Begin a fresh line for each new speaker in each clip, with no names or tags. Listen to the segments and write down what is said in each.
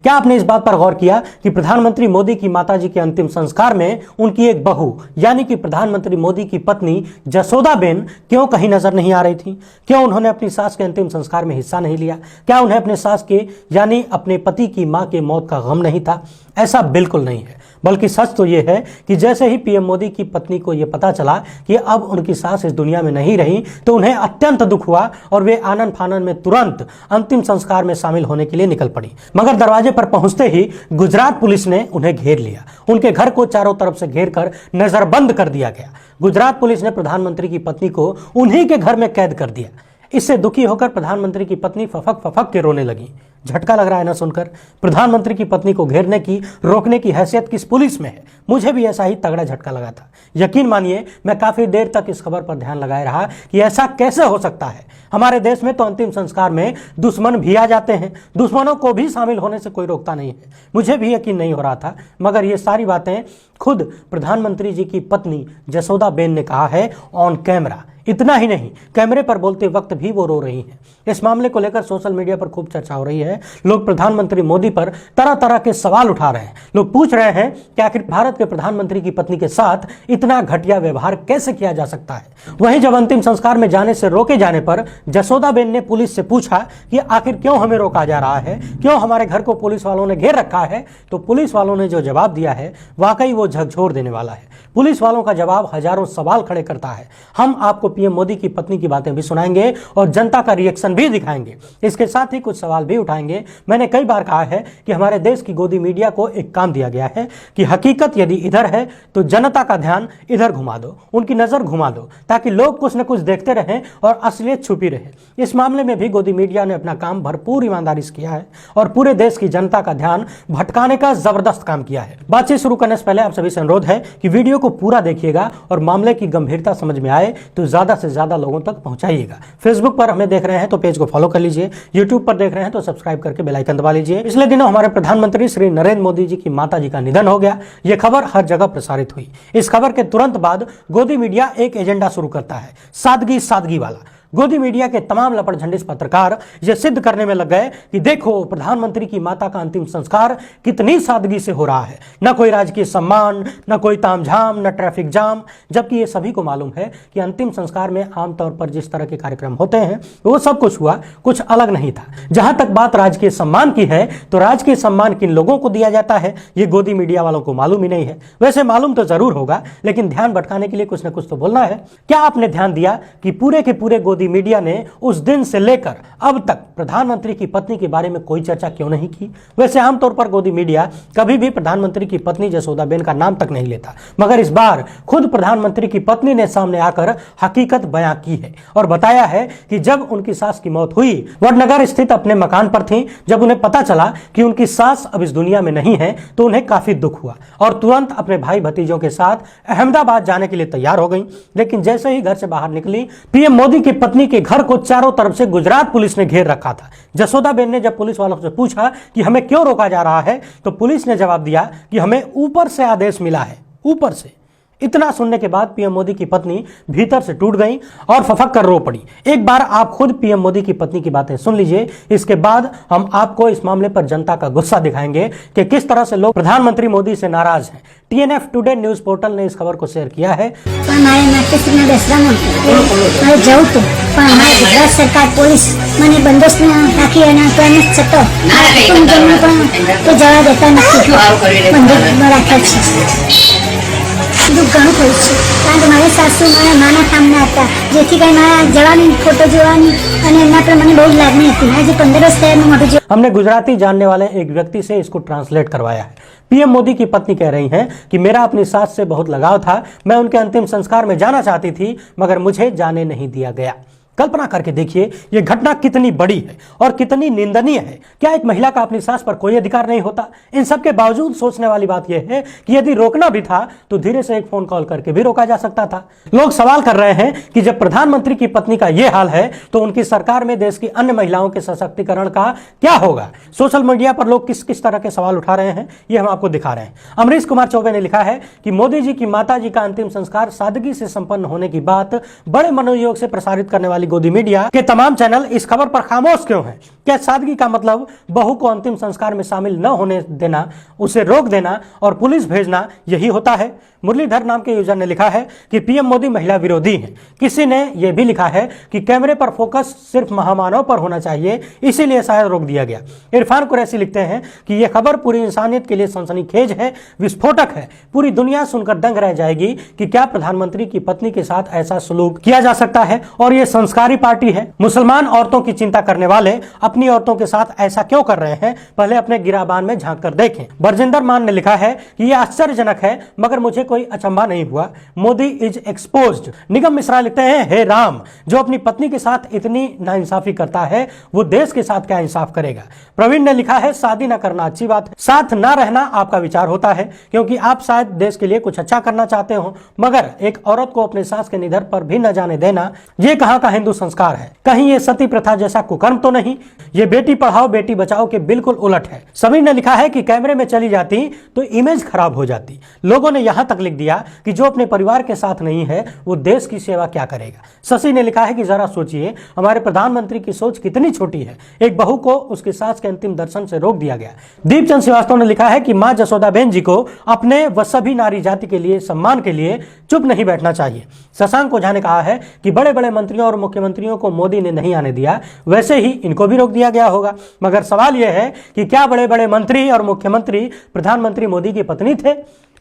क्या आपने इस बात पर गौर किया कि प्रधानमंत्री मोदी की माताजी के अंतिम संस्कार में उनकी एक बहू यानी कि प्रधानमंत्री मोदी की पत्नी जसोदाबेन क्यों कहीं नजर नहीं आ रही थी? क्यों उन्होंने अपनी सास के अंतिम संस्कार में हिस्सा नहीं लिया? क्या उन्हें अपने सास के यानी अपने पति की मां के मौत का गम नहीं था? ऐसा बिल्कुल नहीं है, बल्कि सच तो यह है कि जैसे ही पीएम मोदी की पत्नी को यह पता चला कि अब उनकी सास इस दुनिया में नहीं रही तो उन्हें अत्यंत दुख हुआ और वे आनन फानन में तुरंत अंतिम संस्कार में शामिल होने के लिए निकल पड़ी। मगर दरवाजे पर पहुंचते ही गुजरात पुलिस ने उन्हें घेर लिया। उनके घर को चारों तरफ से घेर कर नजरबंद कर दिया गया। गुजरात पुलिस ने प्रधानमंत्री की पत्नी को उन्हीं के घर में कैद कर दिया। इससे दुखी होकर प्रधानमंत्री की पत्नी फफक फफक के रोने लगी। झटका लग रहा है ना सुनकर? प्रधानमंत्री की पत्नी को घेरने की रोकने की हैसियत किस पुलिस में है? मुझे भी ऐसा ही तगड़ा झटका लगा था। यकीन मानिए मैं काफी देर तक इस खबर पर ध्यान लगाए रहा कि ऐसा कैसे हो सकता है। हमारे देश में तो अंतिम संस्कार में दुश्मन भी आ जाते हैं, दुश्मनों को भी शामिल होने से कोई रोकता नहीं है। मुझे भी यकीन नहीं हो रहा था, मगर ये सारी बातें खुद प्रधानमंत्री जी की पत्नी जसोदाबेन ने कहा है ऑन कैमरा। इतना ही नहीं, कैमरे पर बोलते वक्त भी वो रो रही हैं। इस मामले को लेकर सोशल मीडिया पर खूब चर्चा हो रही है। लोग प्रधानमंत्री मोदी पर तरह तरह के सवाल उठा रहे हैं। लोग पूछ रहे हैं कि आखिर भारत के प्रधानमंत्री की पत्नी के साथ इतना घटिया व्यवहार कैसे किया जा सकता है। वहीं जब अंतिम संस्कार में जाने से रोके जाने पर जसोदाबेन ने पुलिस से पूछा कि आखिर क्यों हमें रोका जा रहा है, क्यों हमारे घर को पुलिस वालों ने घेर रखा है, तो पुलिस वालों ने जो जवाब दिया है वाकई वो झकझोर देने वाला है। पुलिस वालों का जवाब हजारों सवाल खड़े करता है। हम आपको पीएम मोदी की पत्नी की बातें भी सुनाएंगे और जनता का रिएक्शन भी दिखाएंगे। इसके साथ ही कुछ सवाल भी उठाएंगे। मैंने कई बार कहा है कि हमारे देश की गोदी मीडिया को एक काम दिया गया है कि हकीकत यदि इधर है तो जनता का ध्यान इधर घुमा दो, उनकी नजर घुमा दो, ताकि लोग कुछ न कुछ देखते रहें और असलियत छुपी रहे। इस मामले में भी गोदी मीडिया ने अपना काम भरपूर ईमानदारी से किया है और पूरे देश की जनता का ध्यान भटकाने का जबरदस्त काम किया है। बातचीत शुरू करने से पहले आप सभी से अनुरोध है कि वीडियो को पूरा देखिएगा और मामले की गंभीरता समझ में आए तो ज्यादा से ज्यादा लोगों तक पहुंचाइएगा। फेसबुक पर हमें देख रहे हैं तो पेज को फॉलो कर लीजिए, यूट्यूब पर देख रहे हैं तो सब्सक्राइब करके बेल आइकन दबा लीजिए। पिछले दिनों हमारे प्रधानमंत्री श्री नरेंद्र मोदी जी की माताजी का निधन हो गया। यह खबर हर जगह प्रसारित हुई। इस खबर के तुरंत बाद गोदी मीडिया एक एजेंडा शुरू करता है, सादगी सादगी वाला। गोदी मीडिया के तमाम लपटझंडिस पत्रकार यह सिद्ध करने में लग गए कि देखो प्रधानमंत्री की माता का अंतिम संस्कार कितनी सादगी से हो रहा है, न कोई राजकीय सम्मान, न कोई तामझाम, न ट्रैफिक जाम। जबकि ये सभी को मालूम है कि अंतिम संस्कार में आमतौर पर जिस तरह के कार्यक्रम होते हैं वो सब कुछ हुआ, कुछ अलग नहीं था। जहां तक बात राजकीय सम्मान की है तो राजकीय सम्मान किन लोगों को दिया जाता है ये गोदी मीडिया वालों को मालूम ही नहीं है। वैसे मालूम तो जरूर होगा, लेकिन ध्यान भटकाने के लिए कुछ न कुछ तो बोलना है। क्या आपने ध्यान दिया कि पूरे के पूरे गोदी मीडिया ने उस दिन से लेकर अब तक प्रधानमंत्री की पत्नी के बारे में कोई चर्चा क्यों नहीं की? वैसे आमतौर पर गोदी मीडिया कभी भी प्रधानमंत्री की पत्नी जसोदाबेन का नाम तक नहीं लेता, मगर इस बार खुद प्रधानमंत्री की पत्नी ने सामने आकर हकीकत बयां की है और बताया है कि जब उनकी सास की मौत हुई, वडनगर स्थित अपने मकान पर थी। जब उन्हें पता चला कि उनकी सास अब इस दुनिया में नहीं है तो उन्हें काफी दुख हुआ और तुरंत अपने भाई भतीजों के साथ अहमदाबाद जाने के लिए तैयार हो गई। लेकिन जैसे ही घर से बाहर निकली, पीएम मोदी की पत्नी के घर को चारों तरफ से गुजरात पुलिस ने घेर रखा था। जसोदाबेन ने जब पुलिस वालों से पूछा कि हमें क्यों रोका जा रहा है तो पुलिस ने जवाब दिया कि हमें ऊपर से आदेश मिला है, ऊपर से। इतना सुनने के बाद पीएम मोदी की पत्नी भीतर से टूट गई और फफक कर रो पड़ी। एक बार आप खुद पीएम मोदी की पत्नी की बातें सुन लीजिए। इसके बाद हम आपको इस मामले पर जनता का गुस्सा दिखाएंगे कि किस तरह से लोग प्रधानमंत्री मोदी से नाराज हैं। टीएनएफ टुडे न्यूज पोर्टल ने इस खबर को शेयर किया है।
ગુજરાત સરકાર પોલીસ મને બંદોબસ્ત રાખી અને ત્યાંને છતો તો જવા દેતા નથી, બંદૂકમાં રાખેલ છે। દુઃખ ઘણું થયું છે, કારણ કે મારી સાસુ મારા નાના કામના હતા, જેથી કરી મારા જવાની ફોટો જોવાની અને એમના પર મને બહુ જ લાગણી હતી। આજે 15 વર્ષ થયા એનું મોટું।
हमने गुजराती जानने वाले एक व्यक्ति से इसको ट्रांसलेट करवाया है। पीएम मोदी की पत्नी कह रही हैं कि मेरा अपनी सास से बहुत लगाव था, मैं उनके अंतिम संस्कार में जाना चाहती थी मगर मुझे जाने नहीं दिया गया। कल्पना करके देखिए यह घटना कितनी बड़ी है और कितनी निंदनीय है। क्या एक महिला का अपनी सास पर कोई अधिकार नहीं होता? इन सब के बावजूद सोचने वाली बात यह है कि यदि रोकना भी था तो धीरे से एक फोन कॉल करके भी रोका जा सकता था। लोग सवाल कर रहे हैं कि जब प्रधानमंत्री की पत्नी का यह हाल है तो उनकी सरकार में देश की अन्य महिलाओं के सशक्तिकरण का क्या होगा। सोशल मीडिया पर लोग किस किस तरह के सवाल उठा रहे हैं ये हम आपको दिखा रहे हैं। अमरीश कुमार चौबे ने लिखा है कि मोदी जी की माता जी का अंतिम संस्कार सादगी से संपन्न होने की बात बड़े मनोयोग से प्रसारित करने वाली वाली गोदी मीडिया के तमाम चैनल इस खबर पर खामोश क्यों हैं? क्या सादगी का मतलब बहू को अंतिम संस्कार में शामिल न होने देना, उसे रोक देना और पुलिस भेजना यही होता है? मुरलीधर नाम के यूजर ने लिखा है कि पीएम मोदी महिला विरोधी हैं। किसी ने यह भी लिखा है कि कैमरे पर फोकस सिर्फ महामानव पर होना चाहिए, इसीलिए शायद रोक दिया गया। इरफान कुरैशी लिखते हैं कि यह खबर पूरी इंसानियत के लिए सनसनीखेज है, विस्फोटक है। पूरी दुनिया सुनकर दंग रह जाएगी कि क्या प्रधानमंत्री की पत्नी के साथ ऐसा सलूक किया जा सकता है, और यह संस्कारी पार्टी है। मुसलमान औरतों की चिंता करने वाले अपनी औरतों के साथ ऐसा क्यों कर रहे हैं? पहले अपने गिराबान में झांक कर देखें। बरजिंदर मान ने लिखा है कि यह आश्चर्यजनक है, मगर मुझे कोई अचंभा नहीं हुआ। Modi is exposed. निगम मिश्रा लिखते हैं, हे राम, जो अपनी पत्नी के साथ इतनी नाइंसाफी करता है वो देश के साथ क्या इंसाफ करेगा। प्रवीण ने लिखा है, शादी न करना अच्छी बात है, साथ न रहना आपका विचार होता है, क्योंकि आप शायद देश के लिए कुछ अच्छा करना चाहते हो, मगर एक औरत को अपने सास के निधन पर भी न जाने देना, ये कहाँ का हिंदू संस्कार है? कहीं ये सती प्रथा जैसा कुकर्म तो नहीं? ये बेटी पढ़ाओ बेटी बचाओ के बिल्कुल उलट है। समीर ने लिखा है कि कैमरे में चली जाती तो इमेज खराब हो जाती। लोगों ने यहां तक लिख दिया कि जो अपने परिवार के साथ नहीं है वो देश की सेवा क्या करेगा। शशि ने लिखा है कि जरा सोचिए, हमारे प्रधानमंत्री की सोच कितनी छोटी है। एक बहू को उसके सास के अंतिम दर्शन से रोक दिया गया। दीपचंद श्रीवास्तव ने लिखा है कि मां जसोदाबेन जी को अपने व सभी नारी जाति के लिए सम्मान के लिए चुप नहीं बैठना चाहिए। शशांक ओझा ने कहा है कि बड़े बड़े मंत्रियों और मुख्यमंत्रियों को मोदी ने नहीं आने दिया, वैसे ही इनको भी रोक दिया गया होगा। मगर सवाल यह है कि क्या बड़े बड़े मंत्री और मुख्यमंत्री प्रधानमंत्री मोदी की पत्नी थे?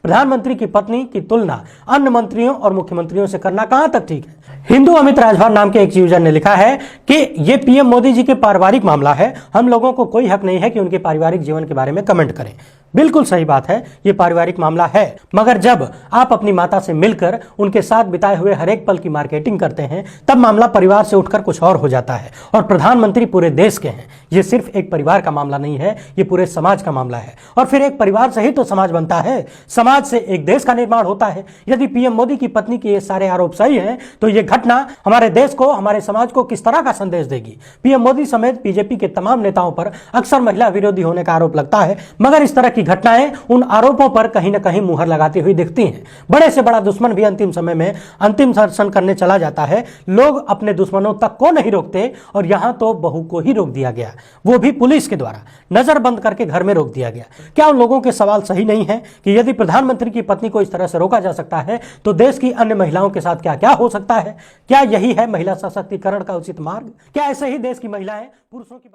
प्रधानमंत्री की पत्नी की तुलना अन्य मंत्रियों और मुख्यमंत्रियों से करना कहां तक ठीक है? हिंदू अमित राजभर नाम के एक यूजर ने लिखा है कि यह पीएम मोदी जी के पारिवारिक मामला है, हम लोगों को कोई हक नहीं है कि उनके पारिवारिक जीवन के बारे में कमेंट करें। बिल्कुल सही बात है, ये पारिवारिक मामला है, मगर जब आप अपनी माता से मिलकर उनके साथ बिताए हुए हर एक पल की मार्केटिंग करते हैं, तब मामला परिवार से उठकर कुछ और हो जाता है। और प्रधानमंत्री पूरे देश के हैं, ये सिर्फ एक परिवार का मामला नहीं है, ये पूरे समाज का मामला है। और फिर एक परिवार से ही तो समाज बनता है, समाज से एक देश का निर्माण होता है। यदि पीएम मोदी की पत्नी के ये सारे आरोप सही हैं, तो ये घटना हमारे देश को, हमारे समाज को किस तरह का संदेश देगी? पीएम मोदी समेत बीजेपी के तमाम नेताओं पर अक्सर महिला विरोधी होने का आरोप लगता है, मगर इस तरह की घटनाएं उन आरोपों पर कहीं न कहीं मुहर लगाती हुई दिखती हैं। बड़े से बड़ा दुश्मन भी अंतिम समय में अंतिम दर्शन करने चला जाता है। लोग अपने दुश्मनों तक को नहीं रोकते, और यहां तो बहू को ही रोक दिया गया, वो भी पुलिस के द्वारा नजर बंद करके घर में रोक दिया गया। क्या उन लोगों के सवाल सही नहीं है कि यदि प्रधानमंत्री की पत्नी को इस तरह से रोका जा सकता है, तो देश की अन्य महिलाओं के साथ क्या क्या हो सकता है? क्या यही है महिला सशक्तिकरण का उचित मार्ग? क्या ऐसे ही देश की महिलाएं पुरुषों की